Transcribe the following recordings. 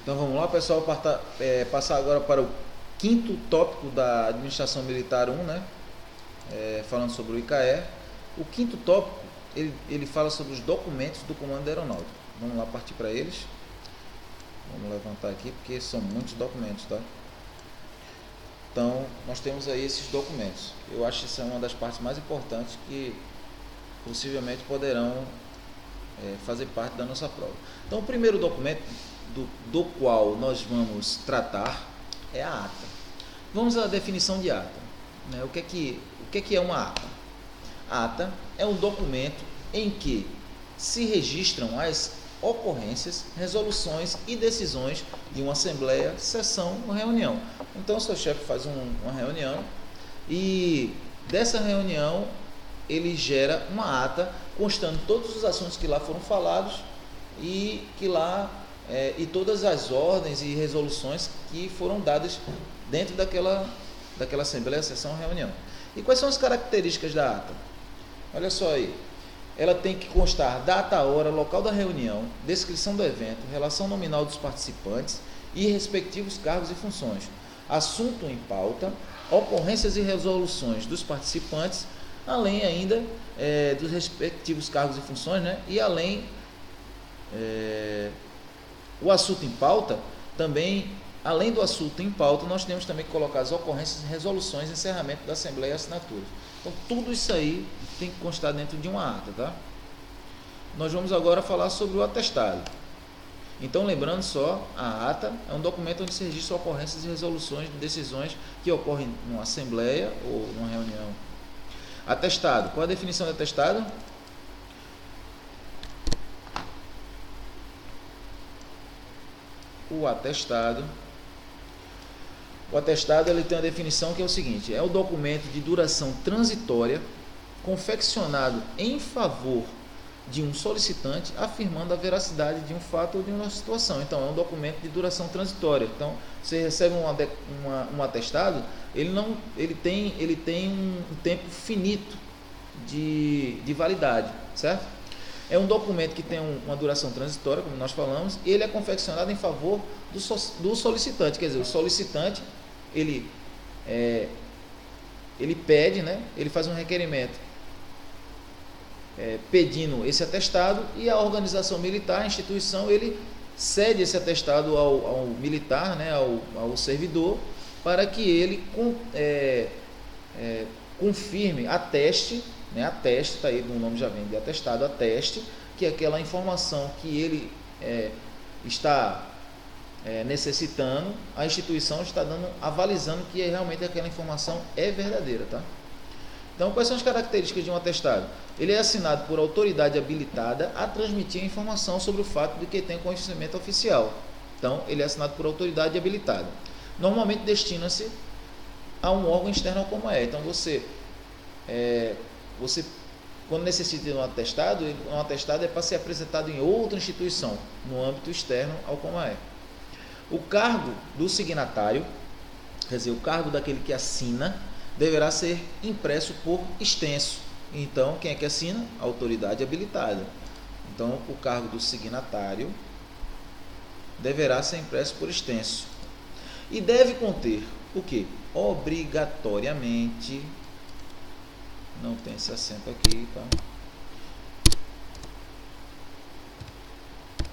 Então vamos lá, pessoal, passar agora para o quinto tópico da Administração Militar 1, né? Falando sobre o ICAE. O quinto tópico, ele fala sobre os documentos do Comando Aeronáutico. Vamos lá partir para eles. Vamos levantar aqui, porque são muitos documentos, tá? Então, nós temos aí esses documentos. Eu acho que isso é uma das partes mais importantes que possivelmente poderão fazer parte da nossa prova. Então, o primeiro documento do qual nós vamos tratar é a ata. Vamos à definição de ata. O que é uma ata? A ata é um documento em que se registram as ocorrências, resoluções e decisões de uma assembleia, sessão ou reunião. Então, o seu chefe faz uma reunião e dessa reunião ele gera uma ata constando todos os assuntos que lá foram falados e e todas as ordens e resoluções que foram dadas dentro daquela assembleia, sessão, reunião. E quais são as características da ata? Olha só aí. Ela tem que constar data, hora, local da reunião, descrição do evento, relação nominal dos participantes e respectivos cargos e funções, assunto em pauta, ocorrências e resoluções dos participantes, além ainda dos respectivos cargos e funções, né? E além o assunto em pauta, também, além do assunto em pauta, nós temos também que colocar as ocorrências, resoluções, encerramento da assembleia e assinaturas. Então, tudo isso aí tem que constar dentro de uma ata, tá? Nós vamos agora falar sobre o atestado. Então, lembrando só, a ata é um documento onde se registram ocorrências e resoluções de decisões que ocorrem numa assembleia ou numa reunião. Atestado. Qual a definição de atestado? O atestado ele tem uma definição que é o seguinte: é o documento de duração transitória confeccionado em favor de um solicitante afirmando a veracidade de um fato ou de uma situação. Então, é um documento de duração transitória. Então, você recebe um atestado, ele tem um tempo finito de validade, certo? É um documento que tem uma duração transitória, como nós falamos, e ele é confeccionado em favor do solicitante. Quer dizer, o solicitante, ele pede, né? Ele faz um requerimento pedindo esse atestado, e a organização militar, a instituição, ele cede esse atestado ao militar, né? ao servidor, para que ele confirme, ateste, né? Ateste, está aí, o nome já vem de atestado, ateste que aquela informação que ele está necessitando, a instituição está avalizando que realmente aquela informação é verdadeira, tá? Então, quais são as características de um atestado? Ele é assinado por autoridade habilitada a transmitir a informação sobre o fato de que tem conhecimento oficial. Então, ele é assinado por autoridade habilitada. Normalmente destina-se a um órgão externo ao Comaé. Então, você quando necessita de um atestado é para ser apresentado em outra instituição, no âmbito externo ao Comaé. O cargo do signatário, quer dizer, o cargo daquele que assina, deverá ser impresso por extenso. Então, quem é que assina? A autoridade habilitada. Então, o cargo do signatário deverá ser impresso por extenso. E deve conter o quê? Obrigatoriamente, não tem esse acento aqui, tá?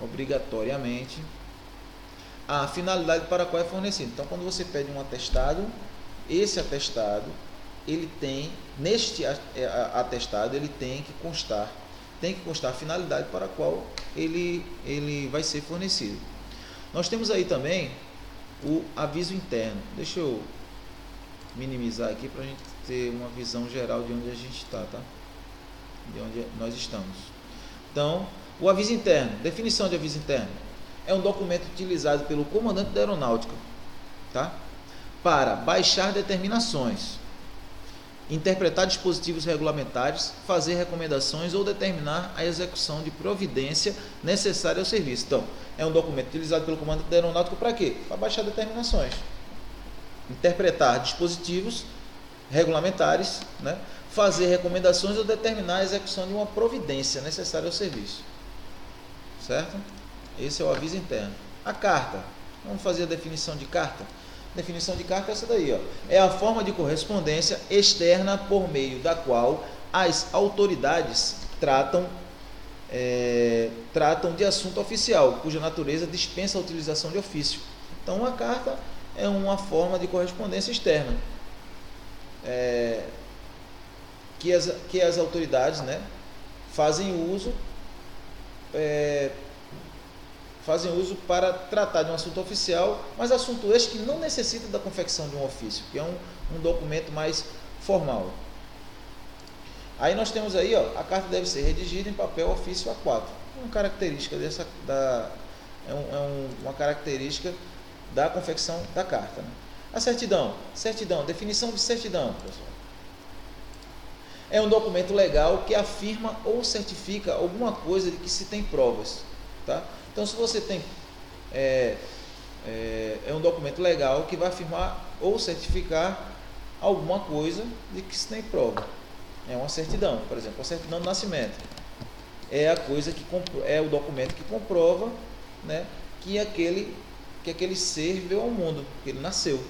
Obrigatoriamente a finalidade para a qual é fornecido. Então, quando você pede um atestado, esse atestado, neste atestado, ele tem que constar a finalidade para a qual ele vai ser fornecido. Nós temos aí também o aviso interno. Deixa eu minimizar aqui para a gente ter uma visão geral de onde a gente está, tá? De onde nós estamos. Então, o aviso interno, definição de aviso interno, é um documento utilizado pelo comandante da aeronáutica, tá? Para baixar determinações, interpretar dispositivos regulamentares, fazer recomendações ou determinar a execução de providência necessária ao serviço. Então, é um documento utilizado pelo comandante da aeronáutica para quê? Para baixar determinações, interpretar dispositivos regulamentares, né? Fazer recomendações ou determinar a execução de uma providência necessária ao serviço, certo? Esse é o aviso interno. A carta. Vamos fazer a definição de carta. Definição de carta é essa daí, ó. É a forma de correspondência externa por meio da qual as autoridades tratam de assunto oficial, cuja natureza dispensa a utilização de ofício. Então, uma carta é uma forma de correspondência externa que as autoridades, né, fazem uso para tratar de um assunto oficial, mas assunto este que não necessita da confecção de um ofício, que é um documento mais formal. Aí nós temos aí, ó, a carta deve ser redigida em papel ofício A4. Uma característica uma característica da confecção da carta, né? A certidão, definição de certidão, pessoal. É um documento legal que afirma ou certifica alguma coisa de que se tem provas, tá? Então, se você tem é um documento legal que vai afirmar ou certificar alguma coisa de que se tem prova. É uma certidão, por exemplo, a certidão de nascimento é o documento que comprova, né, que aquele ser veio ao mundo, que ele nasceu.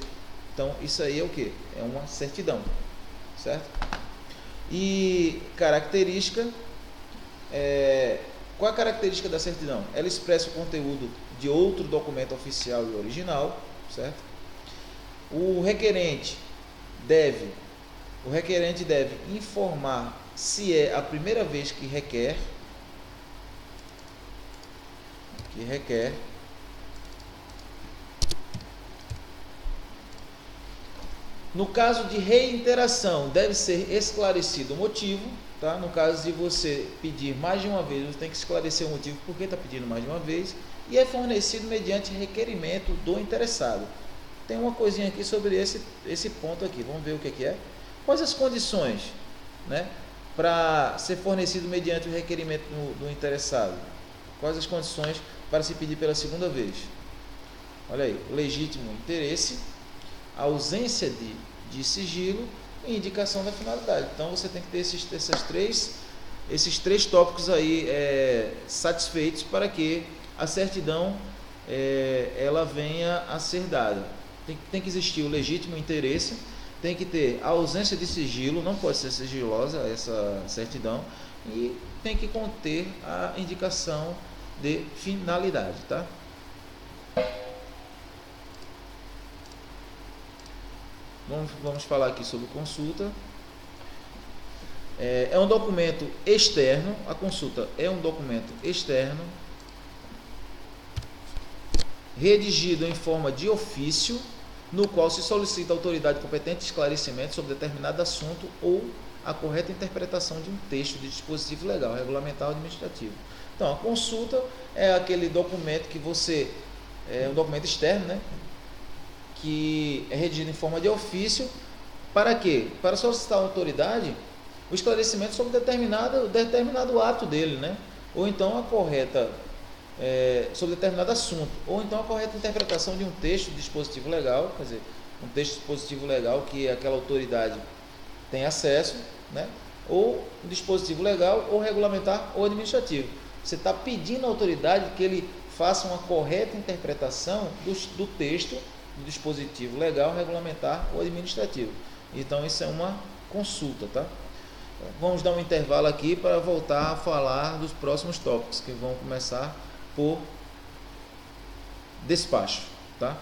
Então, isso aí é o que? É uma certidão, certo? E característica, qual a característica da certidão? Ela expressa o conteúdo de outro documento oficial e original, certo? O requerente deve informar se é a primeira vez que requer. No caso de reiteração, deve ser esclarecido o motivo, tá? No caso de você pedir mais de uma vez, você tem que esclarecer o motivo por que está pedindo mais de uma vez, e é fornecido mediante requerimento do interessado. Tem uma coisinha aqui sobre esse ponto aqui, vamos ver o que é. Quais as condições, né, para ser fornecido mediante o requerimento do interessado? Quais as condições para se pedir pela segunda vez? Olha aí, legítimo interesse, ausência de sigilo e indicação da finalidade. Então você tem que ter esses três tópicos aí satisfeitos para que a certidão ela venha a ser dada. Tem que existir o legítimo interesse, tem que ter a ausência de sigilo, não pode ser sigilosa essa certidão, e tem que conter a indicação de finalidade, tá? Vamos falar aqui sobre consulta. É um documento externo, a consulta é um documento externo, redigido em forma de ofício, no qual se solicita à autoridade competente esclarecimento sobre determinado assunto ou a correta interpretação de um texto de dispositivo legal, regulamentar ou administrativo. Então, a consulta é aquele documento que é um documento externo, né, que é redigido em forma de ofício, para quê? Para solicitar à autoridade o esclarecimento sobre determinado ato dele, né? Ou então a correta, sobre determinado assunto, ou então a correta interpretação de um texto de dispositivo legal, quer dizer, um texto de dispositivo legal que aquela autoridade tem acesso, né? Ou um dispositivo legal, ou regulamentar, ou administrativo. Você está pedindo à autoridade que ele faça uma correta interpretação do texto do dispositivo legal, regulamentar ou administrativo. Então isso é uma consulta, tá? Vamos dar um intervalo aqui para voltar a falar dos próximos tópicos, que vão começar por despacho, tá?